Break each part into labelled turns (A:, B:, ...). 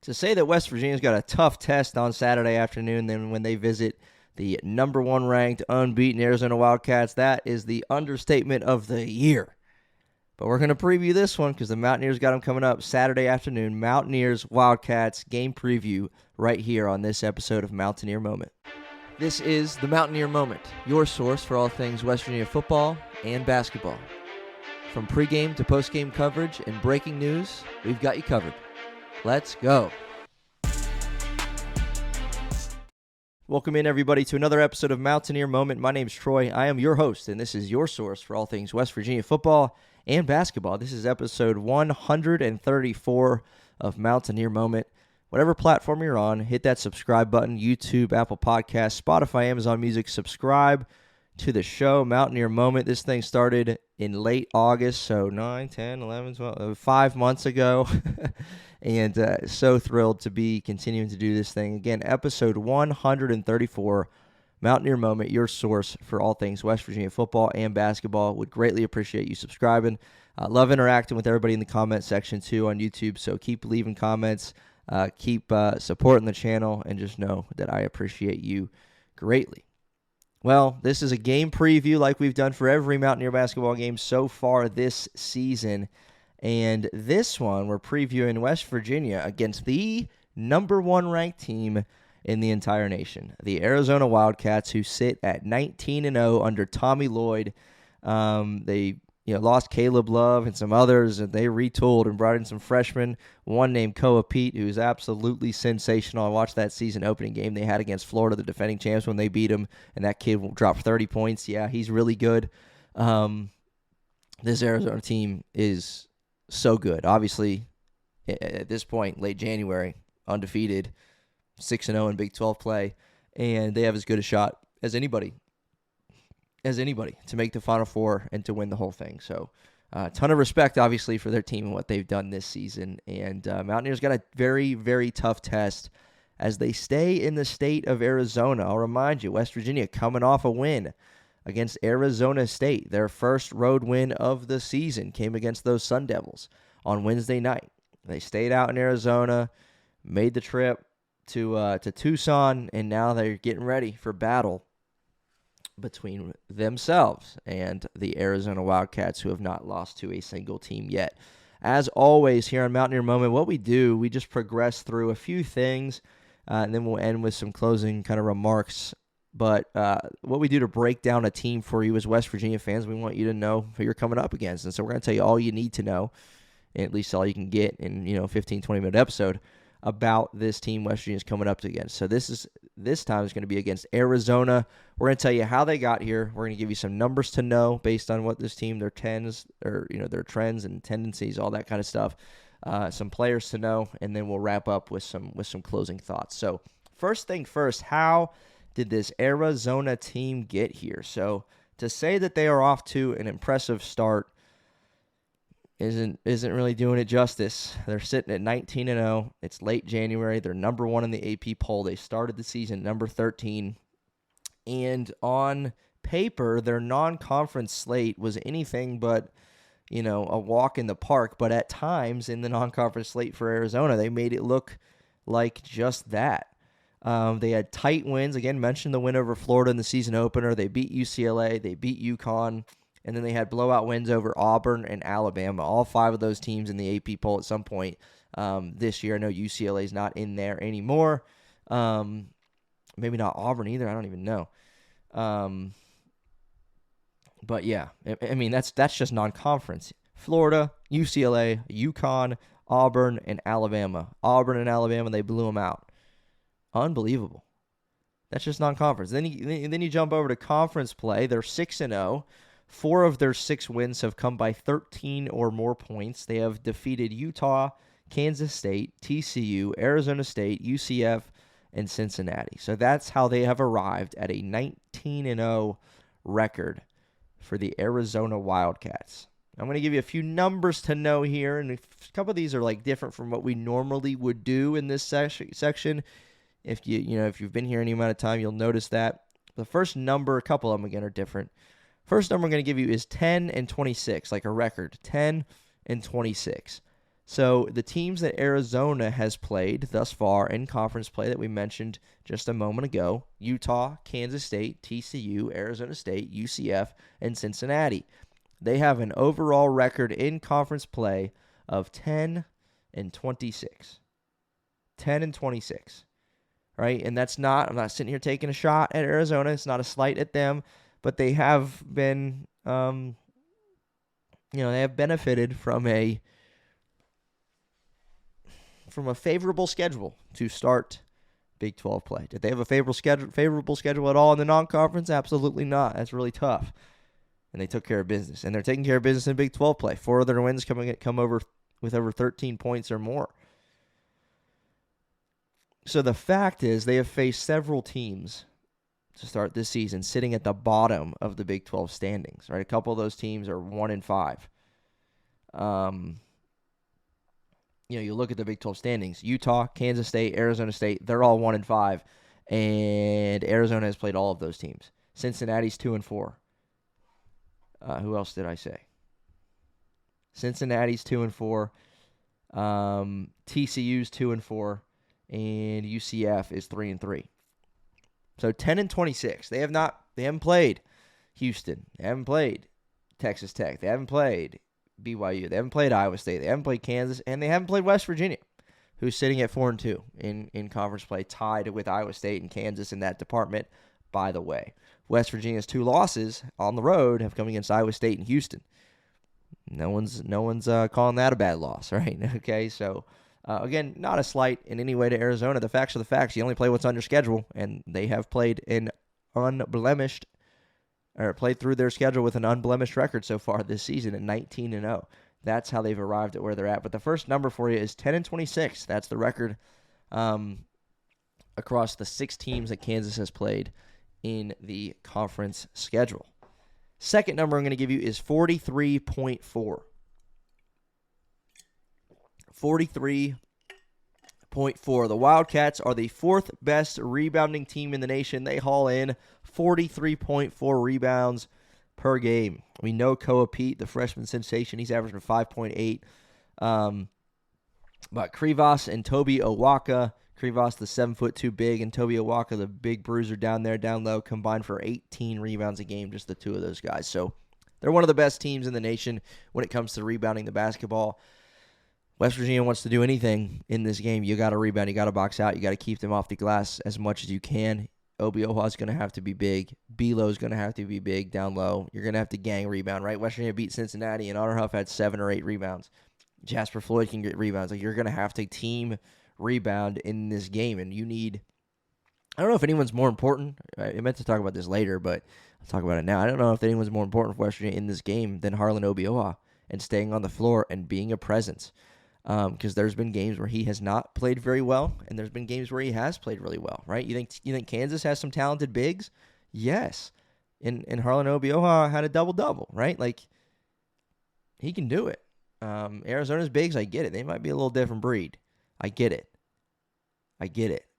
A: To say that West Virginia's got a tough test on Saturday afternoon then when they visit the number one ranked unbeaten Arizona Wildcats, that is the understatement of the year. But we're going to preview this one because the Mountaineers got them coming up Saturday afternoon. Mountaineers Wildcats game preview right here on this episode of Mountaineer Moment. This is the Mountaineer Moment, your source for all things West Virginia football and basketball. From pregame to postgame coverage and breaking news, we've got you covered. Let's go. Welcome in, everybody, to another episode of Mountaineer Moment. My name's Troy. I am your host, and this is your source for all things West Virginia football and basketball. This is episode 134 of Mountaineer Moment. Whatever platform you're on, hit that subscribe button, YouTube, Apple Podcasts, Spotify, Amazon Music. Subscribe to the show, Mountaineer Moment. This thing started in late August, so 9, 10, 11, 12, 5 months ago. And so thrilled to be continuing to do this thing. Again, episode 134, Mountaineer Moment, your source for all things West Virginia football and basketball. Would greatly appreciate you subscribing. Love interacting with everybody in the comment section, too, on YouTube. So keep leaving comments, keep supporting the channel, and just know that I appreciate you greatly. Well, this is a game preview like we've done for every Mountaineer basketball game so far this season. And this one, we're previewing West Virginia against the number one ranked team in the entire nation, the Arizona Wildcats, who sit at 19-0 under Tommy Lloyd. They lost Caleb Love and some others, and they retooled and brought in some freshmen, one named Koa Pete, who's absolutely sensational. I watched that season opening game they had against Florida, the defending champs, when they beat them, and that kid dropped 30 points. Yeah, he's really good. This Arizona team is so good. Obviously, at this point, late January, undefeated, 6-0 in Big 12 play, and they have as good a shot as anybody to make the Final Four and to win the whole thing. So a ton of respect, obviously, for their team and what they've done this season. And Mountaineers got a very, very tough test as they stay in the state of Arizona. I'll remind you, West Virginia coming off a win against Arizona State. Their first road win of the season came against those Sun Devils on Wednesday night. They stayed out in Arizona, made the trip to Tucson, and now they're getting ready for battle between themselves and the Arizona Wildcats, who have not lost to a single team yet. As always, here on Mountaineer Moment, what we do, we just progress through a few things, and then we'll end with some closing kind of remarks. But what we do to break down a team for you as West Virginia fans, we want you to know who you're coming up against. And so we're going to tell you all you need to know, and at least all you can get in 15, 20-minute episode about this team West Virginia's coming up against. So this time is going to be against Arizona. We're going to tell you how they got here. We're going to give you some numbers to know based on what this team, their trends and tendencies, all that kind of stuff. Some players to know, and then we'll wrap up with some closing thoughts. So first thing first, how did this Arizona team get here? So to say that they are off to an impressive start isn't really doing it justice. They're sitting at 19-0. It's late January. They're number one in the AP poll. They started the season number 13. And on paper, their non-conference slate was anything but, a walk in the park. But at times in the non-conference slate for Arizona, they made it look like just that. They had tight wins. Again, mentioned the win over Florida in the season opener. They beat UCLA. They beat UConn. And then they had blowout wins over Auburn and Alabama. All 5 of those teams in the AP poll at some point this year. I know UCLA is not in there anymore. Maybe not Auburn either. I don't even know. But yeah, I mean, that's just non-conference. Florida, UCLA, UConn, Auburn, and Alabama. Auburn and Alabama, they blew them out. Unbelievable. That's just non-conference. Then you jump over to conference play. They're 6-0. 4 of their 6 wins have come by 13 or more points. They have defeated Utah, Kansas State, TCU, Arizona State, UCF, and Cincinnati. So that's how they have arrived at a 19-0 record for the Arizona Wildcats. I'm going to give you a few numbers to know here, and a couple of these are different from what we normally would do in this section. If you've been here any amount of time, you'll notice that. The first number, a couple of them again are different. First number I'm going to give you is 10 and 26, like a record, 10 and 26. So the teams that Arizona has played thus far in conference play that we mentioned just a moment ago, Utah, Kansas State, TCU, Arizona State, UCF, and Cincinnati. They have an overall record in conference play of 10-26. 10-26. Right? And I'm not sitting here taking a shot at Arizona. It's not a slight at them, but they have been, they have benefited from a favorable schedule to start Big 12 play. Did they have a favorable schedule at all in the non-conference? Absolutely not. That's really tough. And they took care of business. And they're taking care of business in Big 12 play. 4 of their wins come over with over 13 points or more. So the fact is they have faced several teams to start this season sitting at the bottom of the Big 12 standings. Right, a couple of those teams are 1-5. You look at the Big 12 standings. Utah, Kansas State, Arizona State, they're all 1-5, and Arizona has played all of those teams. Cincinnati's 2-4. Who else did I say? Cincinnati's 2-4. TCU's 2-4, and UCF is 3-3. So 10-26. They haven't played Houston. They haven't played Texas Tech. They haven't played BYU. They haven't played Iowa State. They haven't played Kansas, and they haven't played West Virginia, who's sitting at 4-2 in conference play, tied with Iowa State and Kansas in that department. By the way, West Virginia's 2 losses on the road have come against Iowa State and Houston. No one's calling that a bad loss, right? Okay, so again, not a slight in any way to Arizona. The facts are the facts. You only play what's on your schedule, and they have played played through their schedule with an unblemished record so far this season at 19-0. That's how they've arrived at where they're at. But the first number for you is 10-26. That's the record across the 6 teams that Kansas has played in the conference schedule. Second number I'm going to give you is 43.4. 43.4. The Wildcats are the 4th best rebounding team in the nation. They haul in 43.4 rebounds per game. We know Koa Pete, the freshman sensation, he's averaging 5.8. But Krivas and Toby Owaka, Krivas the 7'2" big, and Toby Owaka the big bruiser down low, combined for 18 rebounds a game, just the 2 of those guys. So they're one of the best teams in the nation when it comes to rebounding the basketball. West Virginia wants to do anything in this game. You got to rebound. You got to box out. You got to keep them off the glass as much as you can. Obioha is going to have to be big. Belo is going to have to be big down low. You're going to have to gang rebound, right? West Virginia beat Cincinnati, and Otter Huff had 7 or 8 rebounds. Jasper Floyd can get rebounds. Like, you're going to have to team rebound in this game, and you need – I don't know if anyone's more important. I meant to talk about this later, but I'll talk about it now. I don't know if anyone's more important for West Virginia in this game than Harlan Obioha and staying on the floor and being a presence. Because there's been games where he has not played very well, and there's been games where he has played really well, right? You think Kansas has some talented bigs? Yes. And Harlan Obioha had a double-double, right? Like, he can do it. Arizona's bigs, I get it. They might be a little different breed. I get it.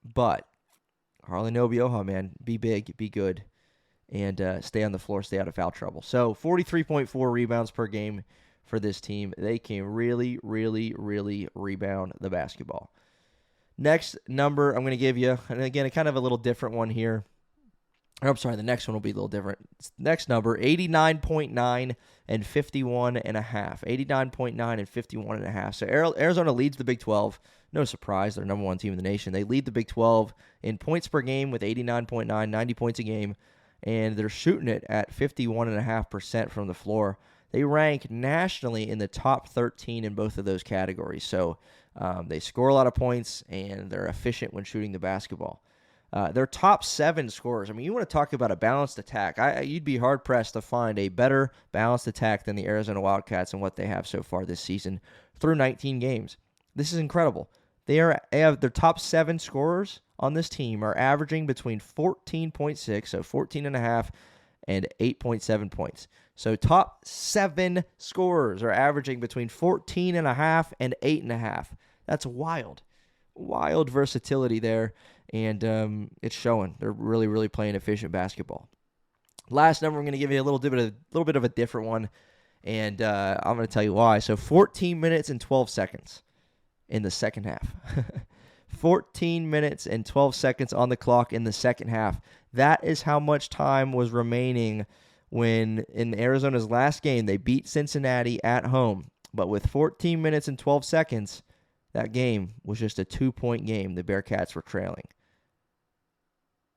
A: But Harlan Obioha, man, be big, be good, and stay on the floor, stay out of foul trouble. So 43.4 rebounds per game for this team. They can really, really, really rebound the basketball. Next number I'm going to give you, and again, a kind of a little different one here. I'm sorry, the next one will be a little different. Next number, 89.9 and 51.5. 89.9 and 51.5. So Arizona leads the Big 12. No surprise, they're number 1 team in the nation. They lead the Big 12 in points per game with 89.9, 90 points a game, and they're shooting it at 51.5% from the floor. They rank nationally in the top 13 in both of those categories. So they score a lot of points, and they're efficient when shooting the basketball. Their top 7 scorers. I mean, you want to talk about a balanced attack. You'd be hard-pressed to find a better balanced attack than the Arizona Wildcats and what they have so far this season through 19 games. This is incredible. They have their top 7 scorers on this team are averaging between 14.6, so 14.5, and 8.7 points. So top 7 scorers are averaging between 14.5 and 8.5. That's wild. Wild versatility there, and it's showing. They're really, really playing efficient basketball. Last number, I'm going to give you a little bit of a different one, and I'm going to tell you why. So 14 minutes and 12 seconds. in the second half. 14 minutes and 12 seconds on the clock in the second half. That is how much time was remaining when, in Arizona's last game, they beat Cincinnati at home. But with 14 minutes and 12 seconds, that game was just a 2-point game. The Bearcats were trailing.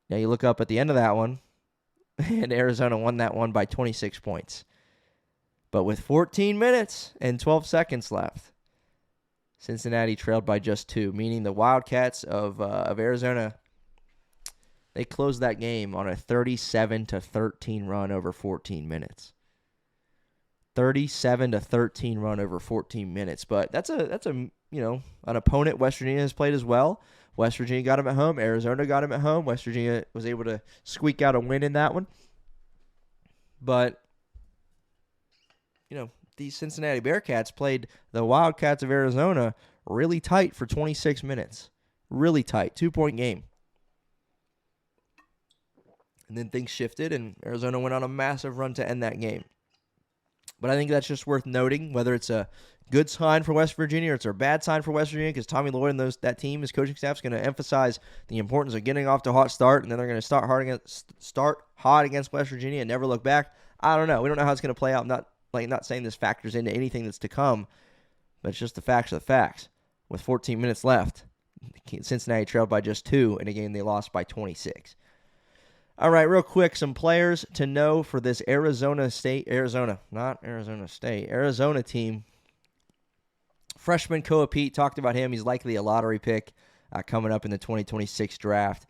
A: Now you look up at the end of that one, and Arizona won that one by 26 points. But with 14 minutes and 12 seconds left, Cincinnati trailed by just 2, meaning the Wildcats of Arizona, they closed that game on a 37-13 run over 14 minutes. 37-13 run over 14 minutes. But that's an opponent West Virginia has played as well. West Virginia got him at home. Arizona got him at home. West Virginia was able to squeak out a win in that one. But these Cincinnati Bearcats played the Wildcats of Arizona really tight for 26 minutes. Really tight. 2-point game. And then things shifted, and Arizona went on a massive run to end that game. But I think that's just worth noting, whether it's a good sign for West Virginia or it's a bad sign for West Virginia, because Tommy Lloyd and that team, his coaching staff, is going to emphasize the importance of getting off to a hot start, and then they're going to start hot against West Virginia and never look back. I don't know. We don't know how it's going to play out. I'm not saying this factors into anything that's to come, but it's just the facts of the facts. With 14 minutes left, Cincinnati trailed by just 2 in a game they lost by 26. All right, real quick, some players to know for this Arizona team. Freshman Koa Pete, talked about him. He's likely a lottery pick coming up in the 2026 draft.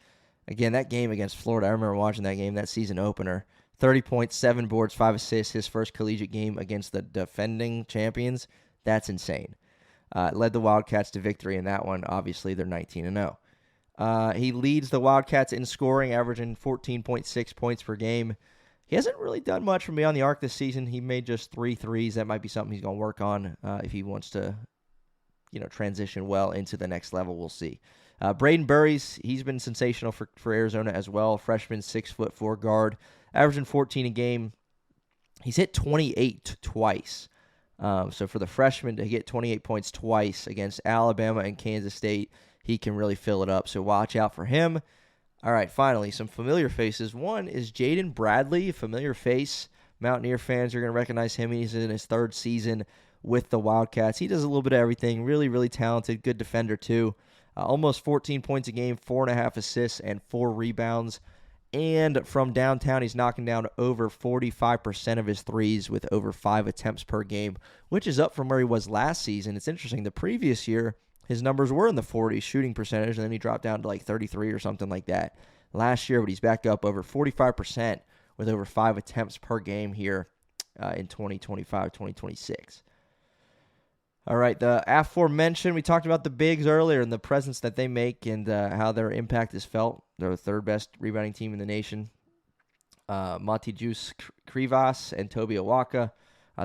A: Again, that game against Florida, I remember watching that game, that season opener. 30 points, 7 boards, 5 assists, his first collegiate game against the defending champions. That's insane. Led the Wildcats to victory in that one. Obviously, they're 19-0. He leads the Wildcats in scoring, averaging 14.6 points per game. He hasn't really done much from beyond the arc this season. He made just 3 threes. That might be something he's going to work on if he wants to transition well into the next level. We'll see. Braden Burries, he's been sensational for Arizona as well. Freshman, 6'4" guard, averaging 14 a game. He's hit 28 twice. So for the freshman to get 28 points twice against Alabama and Kansas State, he can really fill it up. So watch out for him. All right, finally, some familiar faces. One is Jaden Bradley, a familiar face. Mountaineer fans are going to recognize him. He's in his 3rd season with the Wildcats. He does a little bit of everything. Really, really talented. Good defender, too. Almost 14 points a game, 4.5 assists, and 4 rebounds. And from downtown, he's knocking down over 45% of his threes with over 5 attempts per game, which is up from where he was last season. It's interesting. The previous year, his numbers were in the 40s shooting percentage, and then he dropped down to like 33 or something like that last year. But he's back up over 45% with over 5 attempts per game here in 2025-2026. All right, the aforementioned, we talked about the bigs earlier and the presence that they make and how their impact is felt. They're the 3rd best rebounding team in the nation. Monty Juice Krivas and Toby Awaka.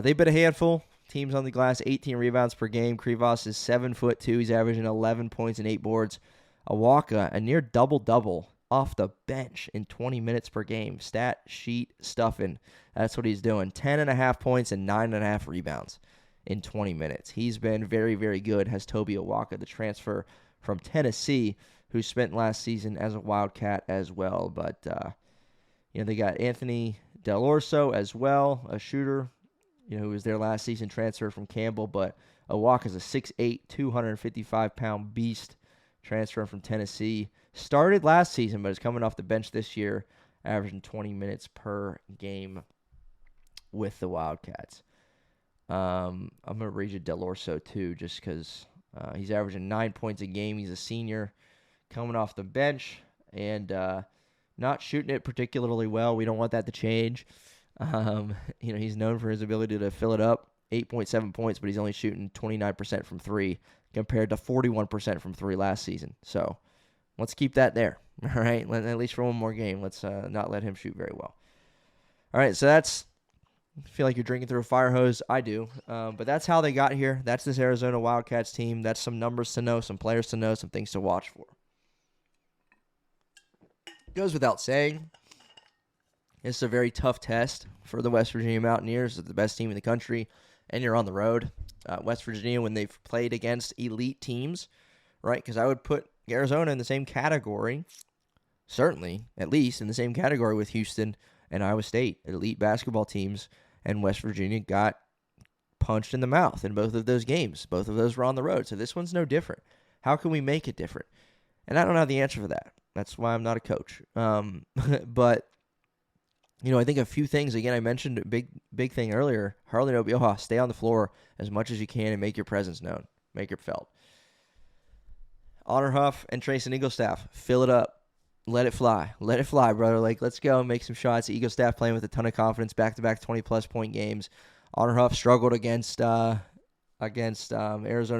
A: They've been a handful. Teams on the glass, 18 rebounds per game. Krivas is 7'2". He's averaging 11 points and 8 boards. Awaka, a near double-double off the bench in 20 minutes per game. Stat sheet stuffing. That's what he's doing. 10.5 points and 9.5 rebounds in 20 minutes. He's been very, very good, has Toby Awaka, the transfer from Tennessee, who spent last season as a Wildcat as well. But, they got Anthony Del Orso as well, a shooter, who was their last season transfer from Campbell. But Awaka's a 6'8", 255-pound beast, transfer from Tennessee. Started last season, but is coming off the bench this year, averaging 20 minutes per game with the Wildcats. I'm going to read you Del Orso, too, just because he's averaging 9 points a game. He's a senior coming off the bench and not shooting it particularly well. We don't want that to change. He's known for his ability to fill it up, 8.7 points, but he's only shooting 29% from 3 compared to 41% from 3 last season. So let's keep that there, all right? At least for one more game. Let's not let him shoot very well. All right, so that's I feel like you're drinking through a fire hose. I do. But that's how they got here. That's this Arizona Wildcats team. That's some numbers to know, some players to know, some things to watch for. Goes without saying, it's a very tough test for the West Virginia Mountaineers. They're the best team in the country, and you're on the road. West Virginia when they've played against elite teams, right? Because I would put Arizona in the same category, certainly, at least in the same category with Houston and Iowa State, elite basketball teams, and West Virginia got punched in the mouth in both of those games. Both of those were on the road, so this one's no different. How can we make it different? And I don't have the answer for that. That's why I'm not a coach. But, I think a few things. Again, I mentioned a big thing earlier. Harlan Obioha, stay on the floor as much as you can and make your presence known. Make it felt. Honor Huff and Trayson Eaglestaff, fill it up. Let it fly. Let it fly, brother. Let's go make some shots. Eaglestaff playing with a ton of confidence, back-to-back 20-plus point games. Honor Huff struggled against Arizona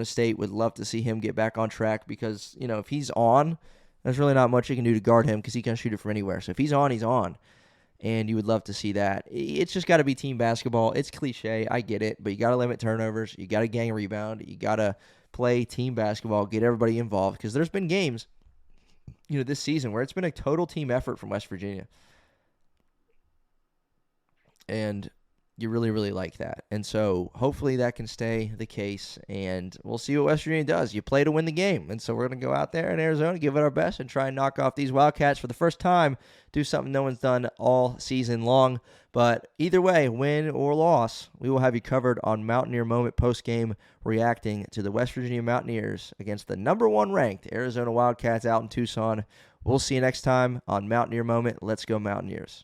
A: State. Would love to see him get back on track because, if he's on, there's really not much you can do to guard him because he can shoot it from anywhere. So if he's on, he's on. And you would love to see that. It's just got to be team basketball. It's cliche. I get it. But you got to limit turnovers. You got to gang rebound. You got to play team basketball, get everybody involved. Because there's been games, this season where it's been a total team effort from West Virginia. And you really, really like that. And so hopefully that can stay the case, and we'll see what West Virginia does. You play to win the game, and so we're going to go out there in Arizona, give it our best, and try and knock off these Wildcats for the first time, do something no one's done all season long. But either way, win or loss, we will have you covered on Mountaineer Moment postgame, reacting to the West Virginia Mountaineers against the number 1 ranked Arizona Wildcats out in Tucson. We'll see you next time on Mountaineer Moment. Let's go Mountaineers.